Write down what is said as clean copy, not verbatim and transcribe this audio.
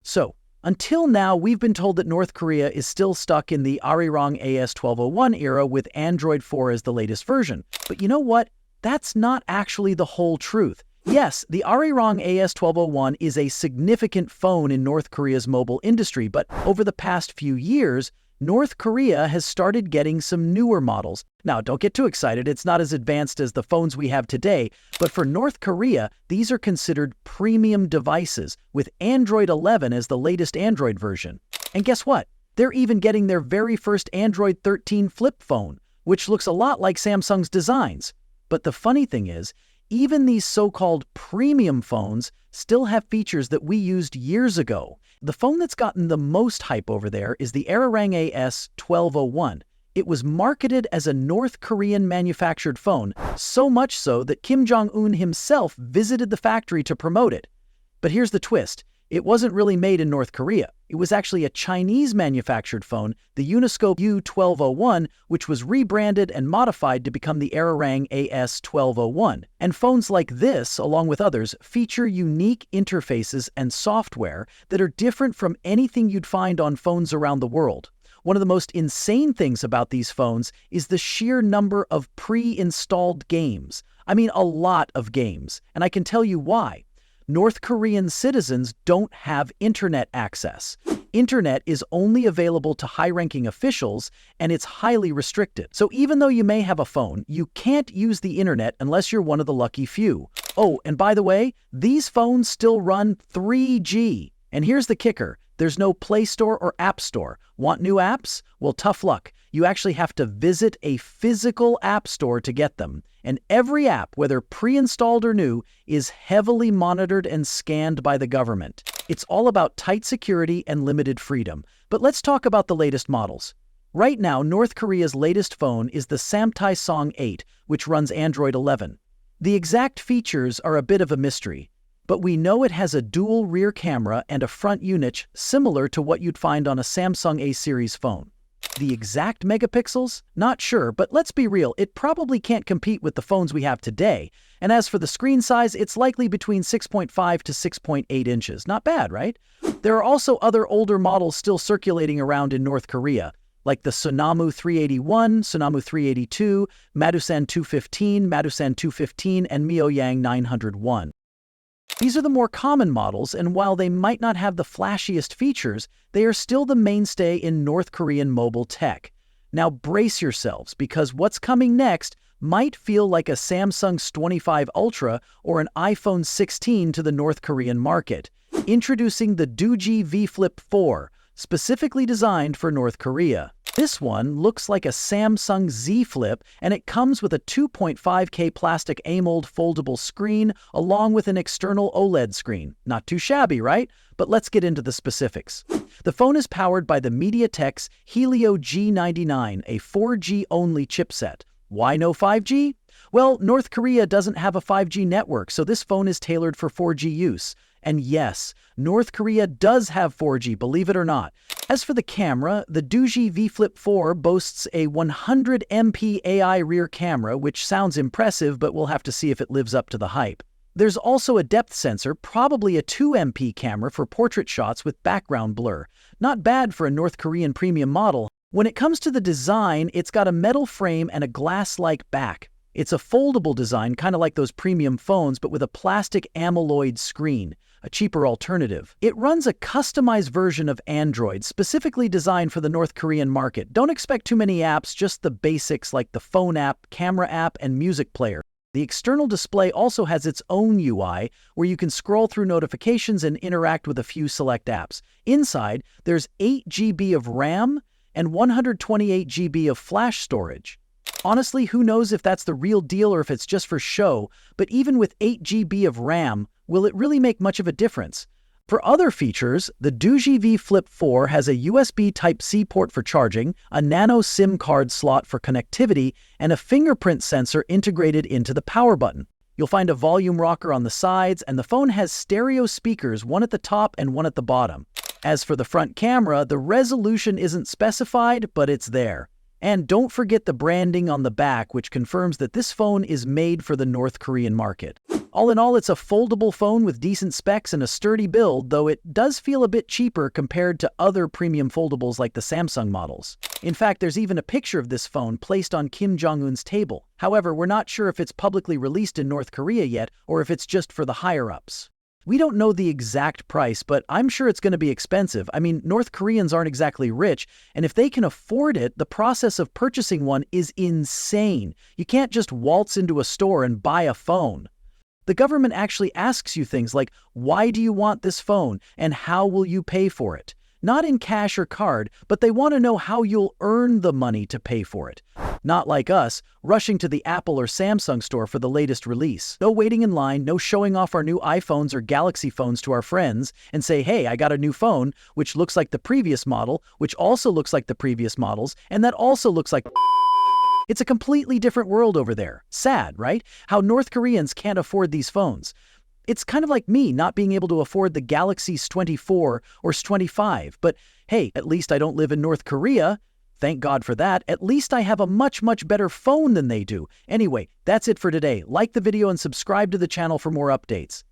So, until now, we've been told that North Korea is still stuck in the Arirang AS1201 era with Android 4 as the latest version. But you know what? That's not actually the whole truth. Yes, the Arirang AS1201 is a significant phone in North Korea's mobile industry, but over the past few years, North Korea has started getting some newer models. Now, don't get too excited, it's not as advanced as the phones we have today, but for North Korea, these are considered premium devices, with Android 11 as the latest Android version. And guess what? They're even getting their very first Android 13 flip phone, which looks a lot like Samsung's designs. But the funny thing is, even these so-called premium phones still have features that we used years ago. The phone that's gotten the most hype over there is the Arirang AS1201. It was marketed as a North Korean manufactured phone, so much so that Kim Jong-un himself visited the factory to promote it. But here's the twist. It wasn't really made in North Korea. It was actually a Chinese manufactured phone, the Uniscope U1201, which was rebranded and modified to become the Arirang AS1201. And phones like this, along with others, feature unique interfaces and software that are different from anything you'd find on phones around the world. One of the most insane things about these phones is the sheer number of pre-installed games. I mean, a lot of games. And I can tell you why. North Korean citizens don't have internet access. Internet is only available to high-ranking officials, and it's highly restricted. So even though you may have a phone, you can't use the internet unless you're one of the lucky few. Oh, and by the way, these phones still run 3G. And here's the kicker. There's no Play Store or App Store. Want new apps? Well, tough luck. You actually have to visit a physical app store to get them. And every app, whether pre-installed or new, is heavily monitored and scanned by the government. It's all about tight security and limited freedom. But let's talk about the latest models. Right now, North Korea's latest phone is the Samtaesong 8, which runs Android 11. The exact features are a bit of a mystery, but we know it has a dual rear camera and a front unit similar to what you'd find on a Samsung A-series phone. The exact megapixels? Not sure, but let's be real, it probably can't compete with the phones we have today. And as for the screen size, it's likely between 6.5 to 6.8 inches. Not bad, right? There are also other older models still circulating around in North Korea, like the Sonamu 381, Sonamu 382, Madusan 215, Madusan 215, and Myoyang 901. These are the more common models, and while they might not have the flashiest features, they are still the mainstay in North Korean mobile tech. Now brace yourselves, because what's coming next might feel like a Samsung S25 Ultra or an iPhone 16 to the North Korean market. Introducing the Doogee V Flip 4, specifically designed for North Korea. This one looks like a Samsung Z Flip, and it comes with a 2.5K plastic AMOLED foldable screen along with an external OLED screen. Not too shabby, right? But let's get into the specifics. The phone is powered by the MediaTek's Helio G99, a 4G-only chipset. Why no 5G? Well, North Korea doesn't have a 5G network, so this phone is tailored for 4G use. And yes, North Korea does have 4G, believe it or not. As for the camera, the Doogee V Flip 4 boasts a 100 MP AI rear camera, which sounds impressive, but we'll have to see if it lives up to the hype. There's also a depth sensor, probably a 2 MP camera for portrait shots with background blur. Not bad for a North Korean premium model. When it comes to the design, it's got a metal frame and a glass-like back. It's a foldable design, kind of like those premium phones, but with a plastic AMOLED screen. A cheaper alternative. It runs a customized version of Android, specifically designed for the North Korean market. Don't expect too many apps, just the basics like the phone app, camera app, and music player. The external display also has its own UI, where you can scroll through notifications and interact with a few select apps. Inside, there's 8 GB of RAM and 128 GB of flash storage. Honestly, who knows if that's the real deal or if it's just for show, but even with 8 GB of RAM, will it really make much of a difference? For other features, the Doogee V Flip 4 has a USB Type-C port for charging, a nano SIM card slot for connectivity, and a fingerprint sensor integrated into the power button. You'll find a volume rocker on the sides, and the phone has stereo speakers, one at the top and one at the bottom. As for the front camera, the resolution isn't specified, but it's there. And don't forget the branding on the back, which confirms that this phone is made for the North Korean market. All in all, it's a foldable phone with decent specs and a sturdy build, though it does feel a bit cheaper compared to other premium foldables like the Samsung models. In fact, there's even a picture of this phone placed on Kim Jong-un's table. However, we're not sure if it's publicly released in North Korea yet, or if it's just for the higher-ups. We don't know the exact price, but I'm sure it's going to be expensive. I mean, North Koreans aren't exactly rich, and if they can afford it, the process of purchasing one is insane. You can't just waltz into a store and buy a phone. The government actually asks you things like, why do you want this phone, and how will you pay for it? Not in cash or card, but they want to know how you'll earn the money to pay for it. Not like us, rushing to the Apple or Samsung store for the latest release. No waiting in line, no showing off our new iPhones or Galaxy phones to our friends and say, hey, I got a new phone, which looks like the previous model, which also looks like the previous models, and that also looks like... It's a completely different world over there. Sad, right? How North Koreans can't afford these phones. It's kind of like me not being able to afford the Galaxy S24 or S25, but hey, at least I don't live in North Korea. Thank God for that. At least I have a much better phone than they do. Anyway, that's it for today. Like the video and subscribe to the channel for more updates.